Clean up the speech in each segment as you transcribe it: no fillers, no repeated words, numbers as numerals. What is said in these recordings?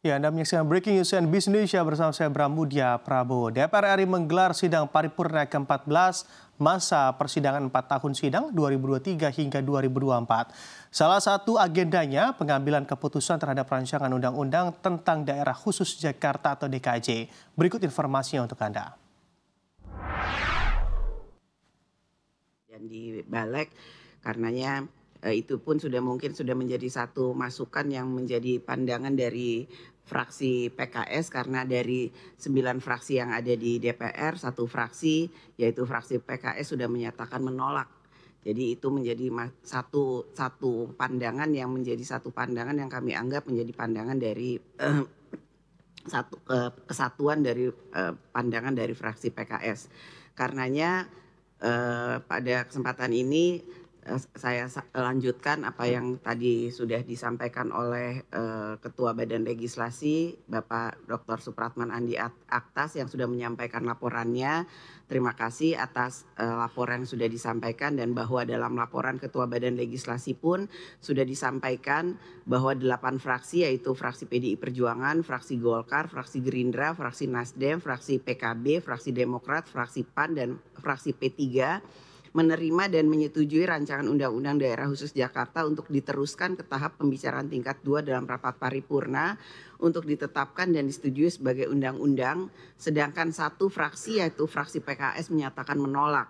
Ya, Anda menyaksikan Breaking News CNBC Indonesia bersama saya Bram Budya Prabowo. DPR RI menggelar sidang paripurna ke-14 masa persidangan 4 tahun sidang 2023 hingga 2024. Salah satu agendanya pengambilan keputusan terhadap rancangan undang-undang tentang daerah khusus Jakarta atau DKJ. Berikut informasinya untuk Anda. Dan di Balik karenanya itu pun mungkin sudah menjadi satu masukan yang menjadi pandangan dari fraksi PKS, karena dari 9 fraksi yang ada di DPR, satu fraksi yaitu fraksi PKS sudah menyatakan menolak. Jadi itu menjadi satu pandangan yang yang kami anggap menjadi pandangan dari kesatuan dari pandangan dari fraksi PKS. Karenanya pada kesempatan ini saya lanjutkan apa yang tadi sudah disampaikan oleh Ketua Badan Legislasi Bapak Dr. Supratman Andi Aktas yang sudah menyampaikan laporannya. Terima kasih atas laporan yang sudah disampaikan, dan bahwa dalam laporan Ketua Badan Legislasi pun sudah disampaikan bahwa 8 fraksi, yaitu fraksi PDI Perjuangan, fraksi Golkar, fraksi Gerindra, fraksi Nasdem, fraksi PKB, fraksi Demokrat, fraksi PAN, dan fraksi P3 menerima dan menyetujui rancangan Undang-Undang Daerah Khusus Jakarta untuk diteruskan ke tahap pembicaraan tingkat 2 dalam rapat paripurna untuk ditetapkan dan disetujui sebagai undang-undang, sedangkan satu fraksi yaitu fraksi PKS menyatakan menolak.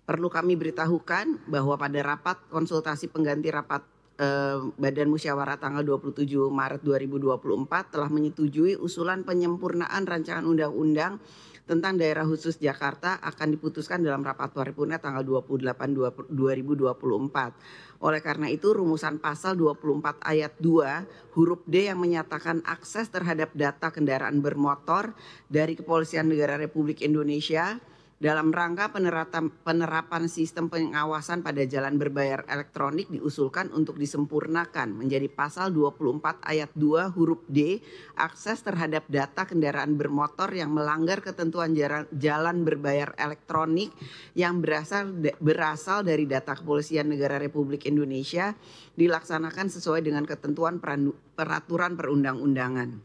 Perlu kami beritahukan bahwa pada rapat konsultasi pengganti rapat Badan Musyawarah tanggal 27 Maret 2024 telah menyetujui usulan penyempurnaan rancangan undang-undang tentang daerah khusus Jakarta akan diputuskan dalam rapat paripurna tanggal 28 2024. Oleh karena itu rumusan pasal 24 ayat 2 huruf D yang menyatakan akses terhadap data kendaraan bermotor dari Kepolisian Negara Republik Indonesia dalam rangka penerapan sistem pengawasan pada jalan berbayar elektronik diusulkan untuk disempurnakan menjadi pasal 24 ayat 2 huruf D, akses terhadap data kendaraan bermotor yang melanggar ketentuan jalan berbayar elektronik yang berasal dari data Kepolisian Negara Republik Indonesia dilaksanakan sesuai dengan ketentuan peraturan perundang-undangan.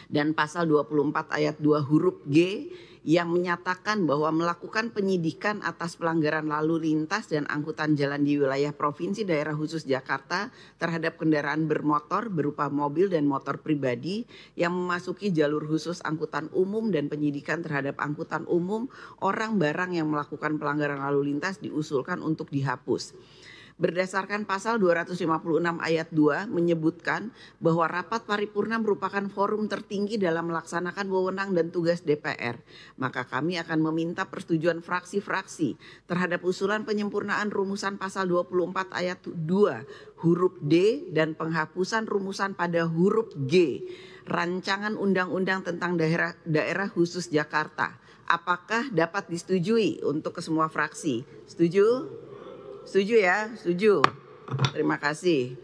Dan pasal 24 ayat 2 huruf G yang menyatakan bahwa melakukan penyidikan atas pelanggaran lalu lintas dan angkutan jalan di wilayah Provinsi Daerah Khusus Jakarta terhadap kendaraan bermotor berupa mobil dan motor pribadi yang memasuki jalur khusus angkutan umum, dan penyidikan terhadap angkutan umum orang barang yang melakukan pelanggaran lalu lintas diusulkan untuk dihapus. Berdasarkan pasal 256 ayat 2 menyebutkan bahwa rapat paripurna merupakan forum tertinggi dalam melaksanakan wewenang dan tugas DPR. Maka kami akan meminta persetujuan fraksi-fraksi terhadap usulan penyempurnaan rumusan pasal 24 ayat 2 huruf D dan penghapusan rumusan pada huruf G rancangan undang-undang tentang daerah khusus Jakarta. Apakah dapat disetujui untuk kesemua fraksi? Setuju? Setuju ya? Setuju. Terima kasih.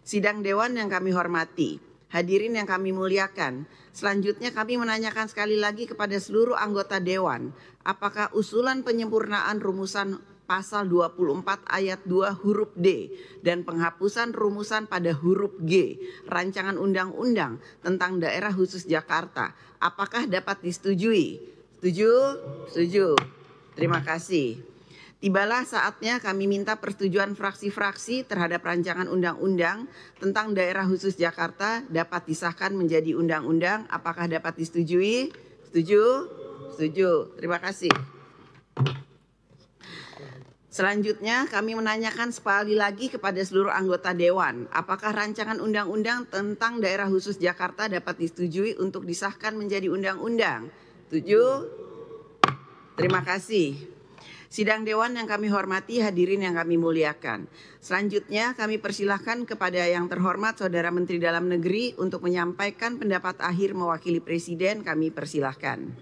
Sidang Dewan yang kami hormati, hadirin yang kami muliakan. Selanjutnya kami menanyakan sekali lagi kepada seluruh anggota Dewan, apakah usulan penyempurnaan rumusan pasal 24 ayat 2 huruf D dan penghapusan rumusan pada huruf G rancangan undang-undang tentang daerah khusus Jakarta, apakah dapat disetujui? Setuju? Setuju. Terima kasih. Tibalah saatnya kami minta persetujuan fraksi-fraksi terhadap rancangan undang-undang tentang daerah khusus Jakarta dapat disahkan menjadi undang-undang. Apakah dapat disetujui? Setuju? Setuju. Terima kasih. Selanjutnya kami menanyakan sekali lagi kepada seluruh anggota Dewan, apakah rancangan undang-undang tentang daerah khusus Jakarta dapat disetujui untuk disahkan menjadi undang-undang? Setuju? Terima kasih. Sidang Dewan yang kami hormati, hadirin yang kami muliakan. Selanjutnya kami persilahkan kepada yang terhormat Saudara Menteri Dalam Negeri untuk menyampaikan pendapat akhir mewakili Presiden. Kami persilahkan.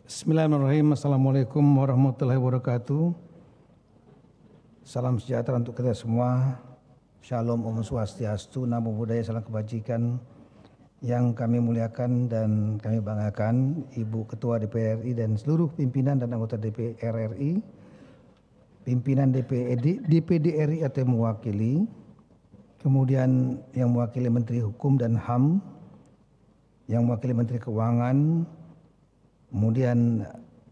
Bismillahirrahmanirrahim. Assalamualaikum warahmatullahi wabarakatuh. Salam sejahtera untuk kita semua. Shalom, Om Swastiastu, Namo Buddhaya, salam kebajikan. yang kami muliakan dan kami banggakan, Ibu Ketua DPR RI dan seluruh pimpinan dan anggota DPR RI, pimpinan DPD RI atau yang mewakili, kemudian yang mewakili Menteri Hukum dan HAM, yang mewakili Menteri Keuangan, kemudian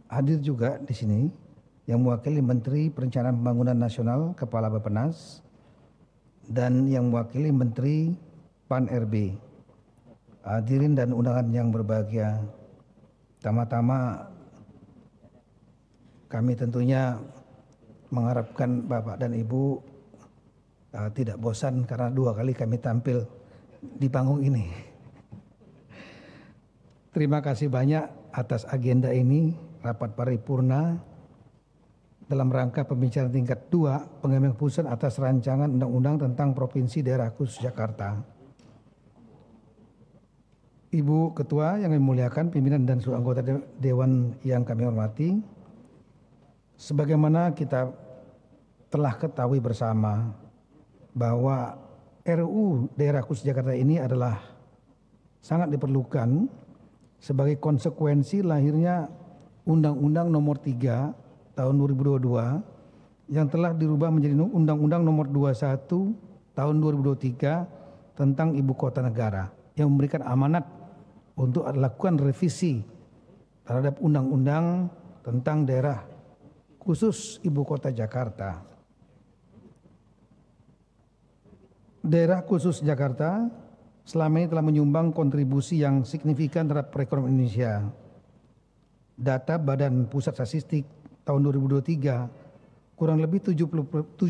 hadir juga di sini yang mewakili Menteri Perencanaan Pembangunan Nasional, Kepala Bappenas, dan yang mewakili Menteri Pan-RB. Hadirin dan undangan yang berbahagia, pertama-tama kami tentunya mengharapkan Bapak dan Ibu tidak bosan karena 2 kali kami tampil di panggung ini. Terima kasih banyak atas agenda ini, rapat paripurna dalam rangka pembicaraan tingkat 2 pengambilan keputusan atas rancangan undang-undang tentang Provinsi Daerah Khusus Jakarta. Ibu Ketua yang kami muliakan, pimpinan dan seluruh anggota Dewan yang kami hormati, sebagaimana kita telah ketahui bersama bahwa RUU Daerah Khusus Jakarta ini adalah sangat diperlukan sebagai konsekuensi lahirnya Undang-Undang Nomor 3 Tahun 2022 yang telah dirubah menjadi Undang-Undang Nomor 21 Tahun 2023 tentang Ibu Kota Negara yang memberikan amanat untuk melakukan revisi terhadap undang-undang tentang daerah khusus Ibu Kota Jakarta. Daerah khusus Jakarta selama ini telah menyumbang kontribusi yang signifikan terhadap perekonomian Indonesia. Data Badan Pusat Statistik tahun 2023, kurang lebih 17%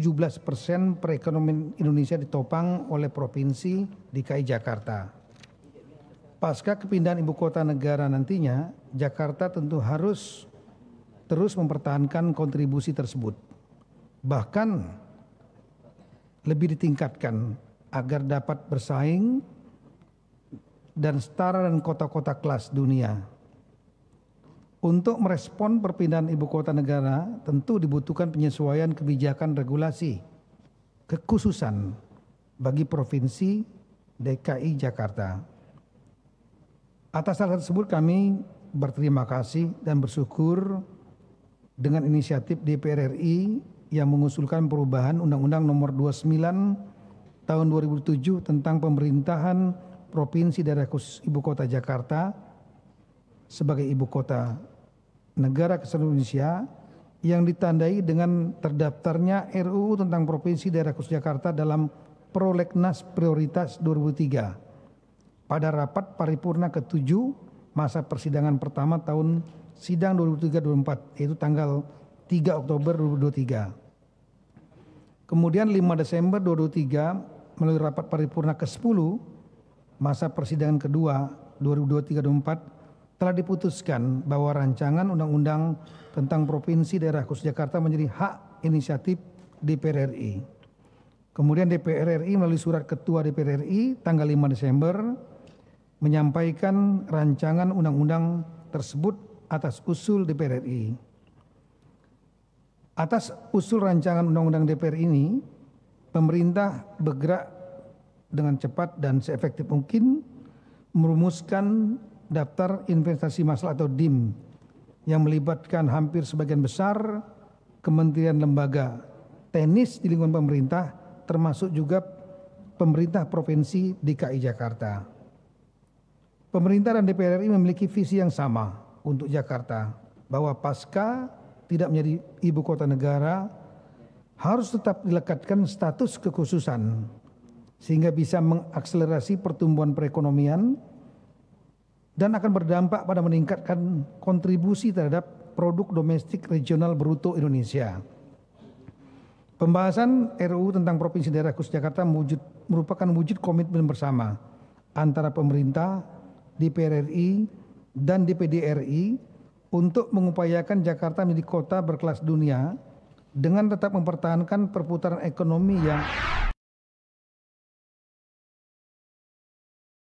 perekonomian Indonesia ditopang oleh Provinsi DKI Jakarta. Pasca kepindahan ibu kota negara nantinya, Jakarta tentu harus terus mempertahankan kontribusi tersebut. Bahkan lebih ditingkatkan agar dapat bersaing dan setara dengan kota-kota kelas dunia. Untuk merespon perpindahan ibu kota negara tentu dibutuhkan penyesuaian kebijakan regulasi kekhususan bagi Provinsi DKI Jakarta. Atas hal tersebut kami berterima kasih dan bersyukur dengan inisiatif DPR RI yang mengusulkan perubahan Undang-Undang Nomor 29 Tahun 2007 tentang pemerintahan Provinsi Daerah Khusus Ibu Kota Jakarta sebagai Ibu Kota Negara Kesatuan Indonesia yang ditandai dengan terdaftarnya RUU tentang Provinsi Daerah Khusus Jakarta dalam Prolegnas Prioritas 2003 pada rapat paripurna ke-7 masa persidangan pertama tahun sidang 2023-2024 yaitu tanggal 3 Oktober 2023. Kemudian 5 Desember 2023 melalui rapat paripurna ke-10 masa persidangan kedua 2023-2024 telah diputuskan bahwa rancangan undang-undang tentang Provinsi Daerah Khusus Jakarta menjadi hak inisiatif DPR RI. Kemudian DPR RI melalui surat Ketua DPR RI tanggal 5 Desember menyampaikan rancangan undang-undang tersebut atas usul DPR RI. Atas usul rancangan undang-undang DPR ini, pemerintah bergerak dengan cepat dan seefektif mungkin merumuskan daftar investasi massal atau DIM yang melibatkan hampir sebagian besar kementerian lembaga teknis di lingkungan pemerintah termasuk juga pemerintah Provinsi DKI Jakarta. Pemerintah dan DPR RI memiliki visi yang sama untuk Jakarta bahwa pasca tidak menjadi ibu kota negara harus tetap dilekatkan status kekhususan sehingga bisa mengakselerasi pertumbuhan perekonomian dan akan berdampak pada meningkatkan kontribusi terhadap produk domestik regional bruto Indonesia. Pembahasan RUU tentang Provinsi Daerah Khusus Jakarta merupakan wujud komitmen bersama antara pemerintah, DPR RI, dan DPD RI untuk mengupayakan Jakarta menjadi kota berkelas dunia dengan tetap mempertahankan perputaran ekonomi yang